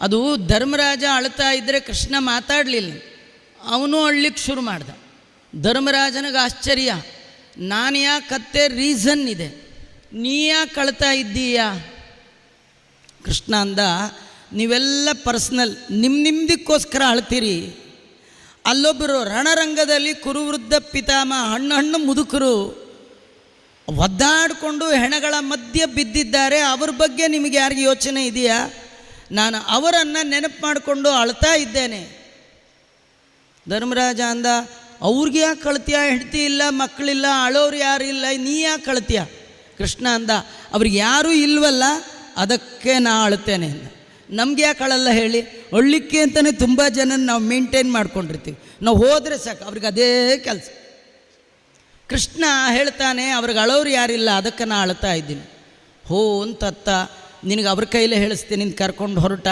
ಅದು ಧರ್ಮರಾಜ ಅಳ್ತಾ ಇದ್ದರೆ ಕೃಷ್ಣ ಮಾತಾಡಲಿಲ್ಲ, ಅವನು ಅಳ್ಲಿಕ್ಕೆ ಶುರು ಮಾಡ್ದ. ಧರ್ಮರಾಜನಿಗೆ ಆಶ್ಚರ್ಯ, ನಾನು ಯಾಕತ್ತೆ ರೀಸನ್ ಇದೆ, ನೀ ಯಾಕೆ ಅಳ್ತಾ ಇದ್ದೀಯಾ? ಕೃಷ್ಣ ಅಂದ, ನೀವೆಲ್ಲ ಪರ್ಸ್ನಲ್ ನಿಮ್ಮದಕ್ಕೋಸ್ಕರ ಅಳ್ತೀರಿ. ಅಲ್ಲೊಬ್ಬರು ರಣರಂಗದಲ್ಲಿ ಕುರುವೃದ್ಧ ಪಿತಾಮಹ ಹಣ್ಣು ಮುದುಕರು ಒದ್ದಾಡಿಕೊಂಡು ಹೆಣಗಳ ಮಧ್ಯೆ ಬಿದ್ದಿದ್ದಾರೆ, ಅವ್ರ ಬಗ್ಗೆ ನಿಮಗೆ ಯಾರಿಗೆ ಯೋಚನೆ ಇದೆಯಾ? ನಾನು ಅವರನ್ನು ನೆನಪು ಮಾಡಿಕೊಂಡು ಅಳ್ತಾ ಇದ್ದೇನೆ. ಧರ್ಮರಾಜ ಅಂದ, ಅವ್ರಿಗೆ ಯಾಕೆ ಅಳ್ತೀಯ? ಹೆಂಡತಿ ಇಲ್ಲ, ಮಕ್ಕಳಿಲ್ಲ, ಅಳೋರು ಯಾರು ಇಲ್ಲ, ನೀ ಯಾಕೆ ಅಳ್ತೀಯ? ಕೃಷ್ಣ ಅಂದ, ಅವ್ರಿಗೆ ಯಾರೂ ಇಲ್ವಲ್ಲ, ಅದಕ್ಕೆ ನಾ ಅಳ್ತೇನೆ ಅಂದ. ನಮ್ಗೆ ಯಾಕೆ ಅಳಲ್ಲ ಹೇಳಿ? ಅಳ್ಳಿಕ್ಕೆ ಅಂತಲೇ ತುಂಬ ಜನ ನಾವು ಮೇಂಟೈನ್ ಮಾಡ್ಕೊಂಡಿರ್ತೀವಿ, ನಾವು ಹೋದರೆ ಸಾಕು, ಅವ್ರಿಗೆ ಅದೇ ಕೆಲಸ. ಕೃಷ್ಣ ಹೇಳ್ತಾನೆ, ಅವ್ರಿಗೆ ಅಳೋರು ಯಾರಿಲ್ಲ, ಅದಕ್ಕೆ ನಾ ಅಳ್ತಾ ಇದ್ದೀನಿ. ಹೋ ಅಂತತ್ತ, ನಿನಗೆ ಅವ್ರ ಕೈಲೇ ಹೇಳಿಸ್ತೀನಿ, ನಿನ್ನ ಕರ್ಕೊಂಡು ಹೊರಟ.